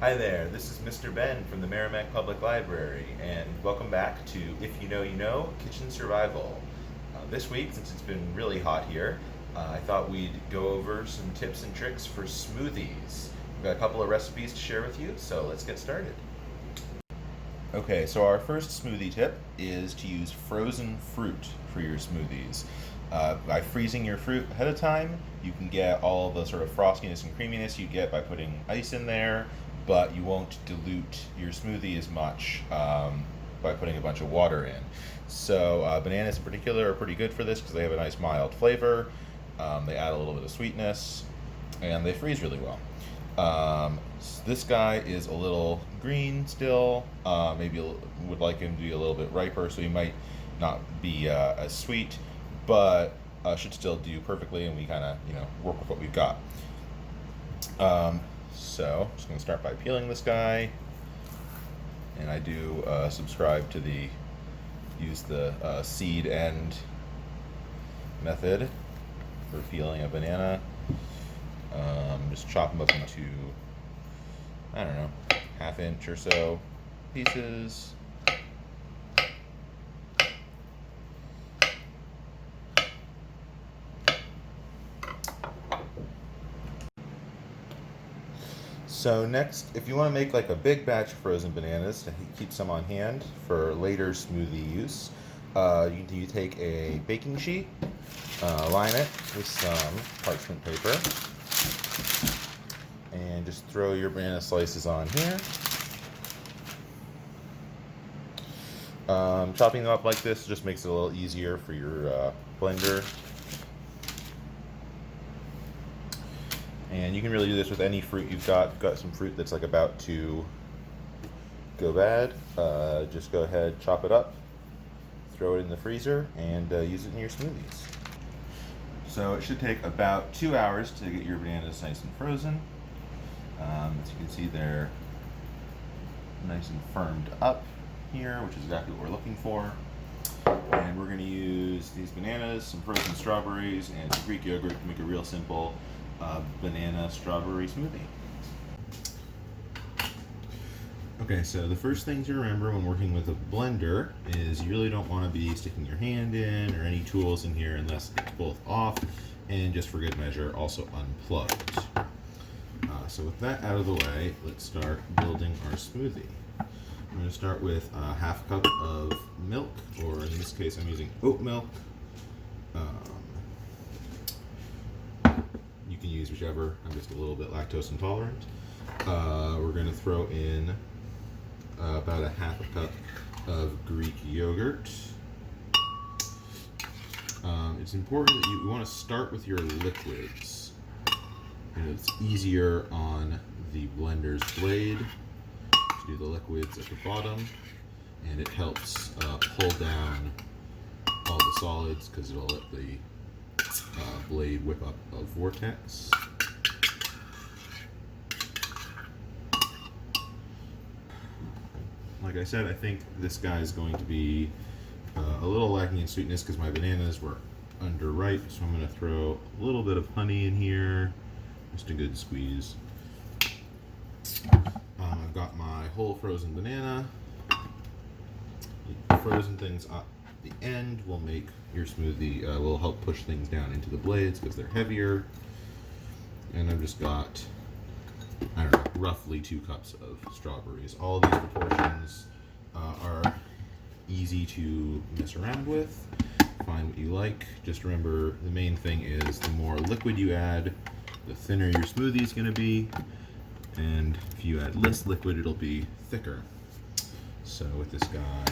Hi there, this is Mr. Ben from the Merrimack Public Library, and welcome back to If You Know You Know Kitchen Survival. This week, since it's been really hot here, I thought we'd go over some tips and tricks for smoothies. We've got a couple of recipes to share with you, so let's get started. Okay, so our first smoothie tip is to use frozen fruit for your smoothies. By freezing your fruit ahead of time, you can get all the sort of frostiness and creaminess you get by putting ice in there, but you won't dilute your smoothie as much by putting a bunch of water in. So, bananas in particular are pretty good for this because they have a nice mild flavor. They add a little bit of sweetness, and they freeze really well. This guy is a little green still. Maybe would like him to be a little bit riper, so he might not be as sweet, but should still do perfectly. And we kind of work with what we've got. So I'm just gonna start by peeling this guy, and I do subscribe to the use the seed end method for peeling a banana. Just chop them up into, I don't know, half-inch or so pieces. So next, if you want to make like a big batch of frozen bananas to keep some on hand for later smoothie use, you take a baking sheet, line it with some parchment paper, and just throw your banana slices on here. Chopping them up like this just makes it a little easier for your blender. And you can really do this with any fruit you've got. If you've got some fruit that's like about to go bad, just go ahead, chop it up, throw it in the freezer, and use it in your smoothies. So it should take about 2 hours to get your bananas nice and frozen. As you can see, they're nice and firmed up here, which is exactly what we're looking for. And we're going to use these bananas, some frozen strawberries, and some Greek yogurt to make a real simple banana strawberry smoothie. Okay, so the first thing to remember when working with a blender is you really don't want to be sticking your hand in or any tools in here unless it's both off and, just for good measure, also unplugged. So with that out of the way, let's start building our smoothie. I'm going to start with a half cup of milk, or in this case I'm using oat milk. You can use whichever. I'm just a little bit lactose intolerant. We're going to throw in about a half a cup of Greek yogurt. It's important that you want to start with your liquids. It's easier on the blender's blade to do the liquids at the bottom, and it helps pull down all the solids because it'll let the blade whip up a vortex. Like I said, I think this guy is going to be a little lacking in sweetness because my bananas were underripe, so I'm going to throw a little bit of honey in here, just a good squeeze. I've got my whole frozen banana. Frozen things at the end will make your smoothie, will help push things down into the blades because they're heavier. And I've just got, I don't know, roughly 2 cups of strawberries. All of these proportions are easy to mess around with. Find what you like. Just remember, the main thing is the more liquid you add, the thinner your smoothie is going to be. And if you add less liquid, it'll be thicker. So with this guy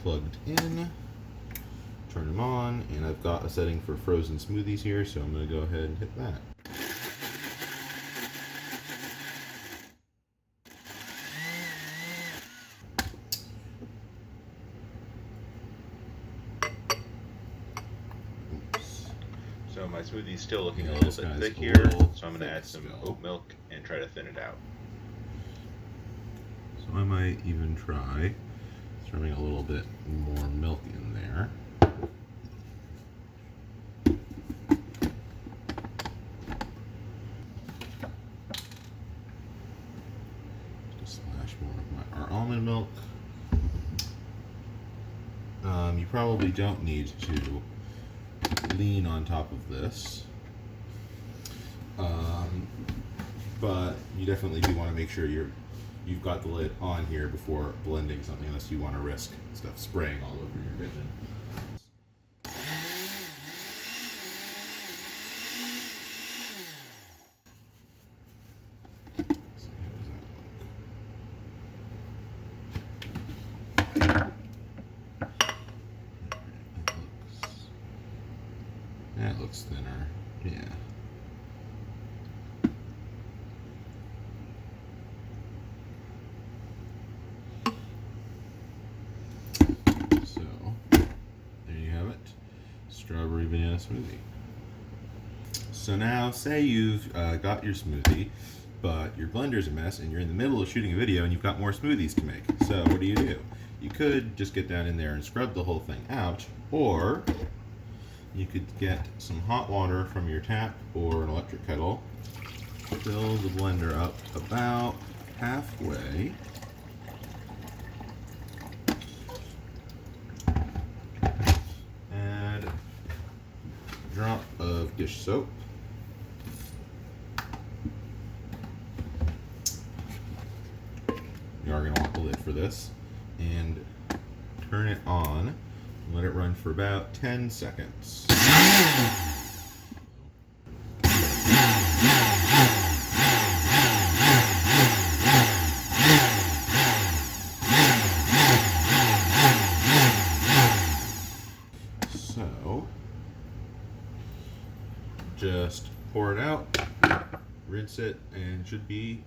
plugged in, turn him on, and I've got a setting for frozen smoothies here, so I'm going to go ahead and hit that. So my smoothie's still looking a little bit thick here, so I'm going to add some oat milk and try to thin it out. So I might even try throwing a little bit more milk in there. almond milk. You probably don't need to lean on top of this, but you definitely do want to make sure you've got the lid on here before blending something, unless you want to risk stuff spraying all over your kitchen. That looks thinner, yeah. So, there you have it. Strawberry banana smoothie. So now, say you've got your smoothie, but your blender's a mess and you're in the middle of shooting a video and you've got more smoothies to make. So what do? You could just get down in there and scrub the whole thing out, or you could get some hot water from your tap or an electric kettle, fill the blender up about halfway, add a drop of dish soap, you are going to want the lid for this, and turn it on. Let it run for about 10 seconds. So, just pour it out, rinse it, and it should be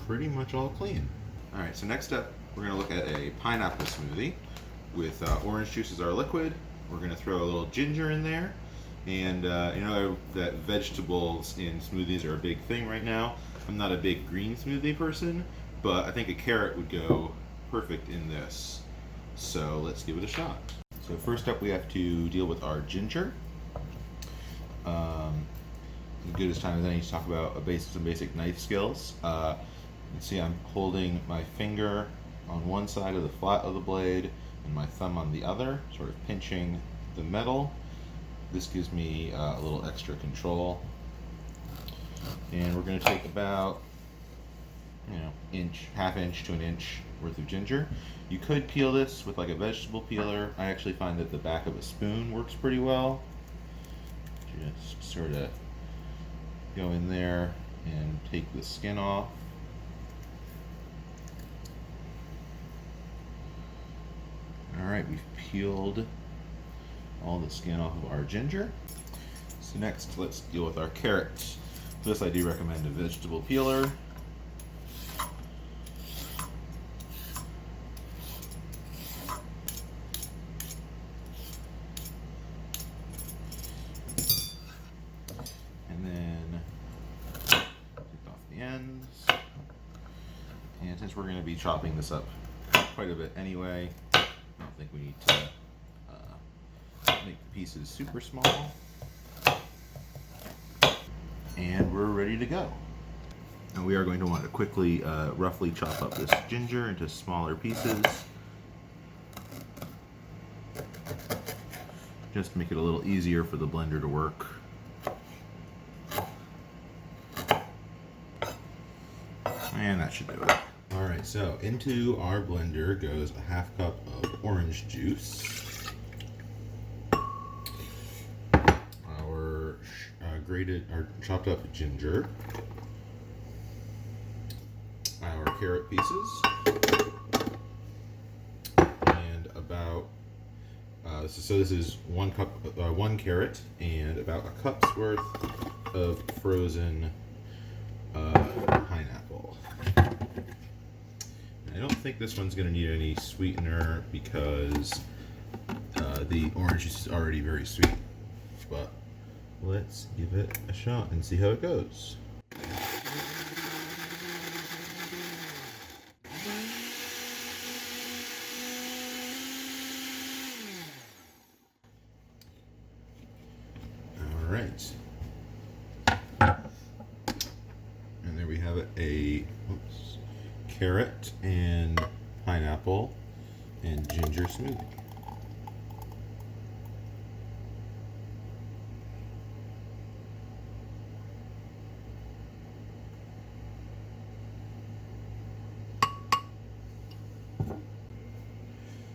pretty much all clean. Alright, so next up, we're going to look at a pineapple smoothie with orange juice as our liquid. We're going to throw a little ginger in there, and you know that vegetables in smoothies are a big thing right now. I'm not a big green smoothie person, but I think a carrot would go perfect in this. So let's give it a shot. So first up, we have to deal with our ginger. As good as time as any to talk about some basic knife skills. You can see I'm holding my finger on one side of the flat of the blade and my thumb on the other, sort of pinching the metal. This gives me a little extra control. And we're going to take about, half inch to an inch worth of ginger. You could peel this with like a vegetable peeler. I actually find that the back of a spoon works pretty well. Just sort of go in there and take the skin off. Alright, we've peeled all the skin off of our ginger. So next, let's deal with our carrots. For this, I do recommend a vegetable peeler. And then take off the ends. And since we're going to be chopping this up quite a bit anyway, I don't think we need to make the pieces super small. And we're ready to go. And we are going to want to quickly, roughly chop up this ginger into smaller pieces. Just to make it a little easier for the blender to work. And that should do it. Alright, so into our blender goes a half cup of orange juice, our chopped up ginger, our carrot pieces, and about so this is one carrot and about a cup's worth of frozen pineapple. I don't think this one's going to need any sweetener because the orange juice is already very sweet, but let's give it a shot and see how it goes. All right, and there we have it, a carrot and pineapple, and ginger smoothie.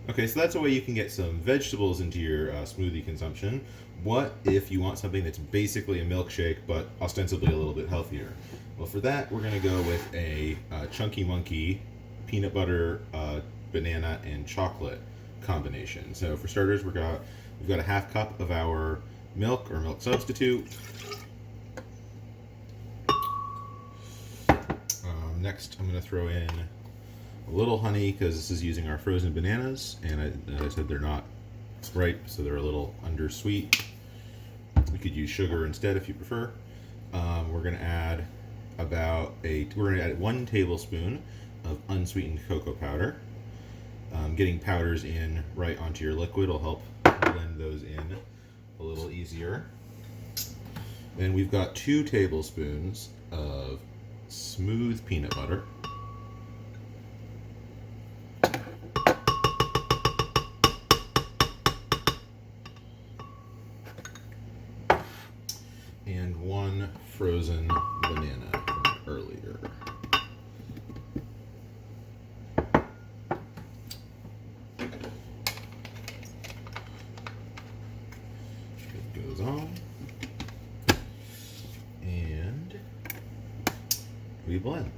Okay, so that's a way you can get some vegetables into your smoothie consumption. What if you want something that's basically a milkshake but ostensibly a little bit healthier? Well, for that, we're going to go with a Chunky Monkey peanut butter, banana, and chocolate combination. So for starters, we've got a half cup of our milk or milk substitute. Next, I'm going to throw in a little honey because this is using our frozen bananas, and as I said, they're not ripe, so they're a little undersweet. You could use sugar instead if you prefer. We're going to add we're going to add 1 tablespoon of unsweetened cocoa powder. Getting powders in right onto your liquid will help blend those in a little easier. Then we've got 2 tablespoons of smooth peanut butter. And 1 frozen banana from earlier. It goes on. And we blend.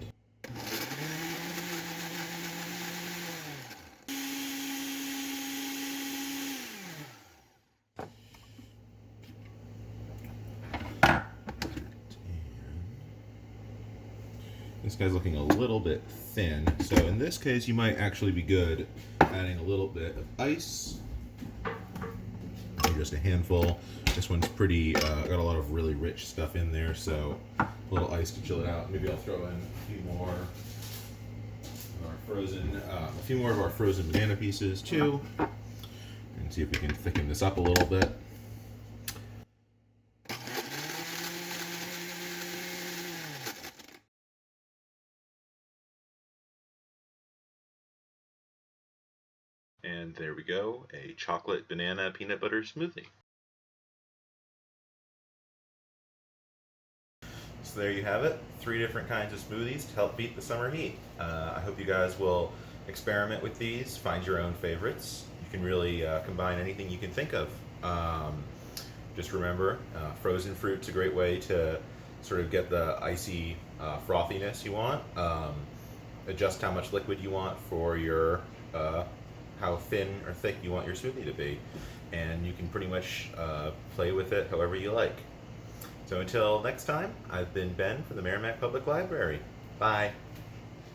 This guy's looking a little bit thin, so in this case you might actually be good adding a little bit of ice, just a handful. This one's pretty, got a lot of really rich stuff in there, so a little ice to chill it out. Maybe I'll throw in a few more of our frozen banana pieces too, and see if we can thicken this up a little bit. And there we go, a chocolate banana peanut butter smoothie. So there you have it, 3 different kinds of smoothies to help beat the summer heat. I hope you guys will experiment with these, find your own favorites. You can really combine anything you can think of. Just remember, frozen fruit's a great way to sort of get the icy frothiness you want. Adjust how much liquid you want for your how thin or thick you want your smoothie to be, and you can pretty much play with it however you like. So until next time, I've been Ben from the Merrimack Public Library. Bye.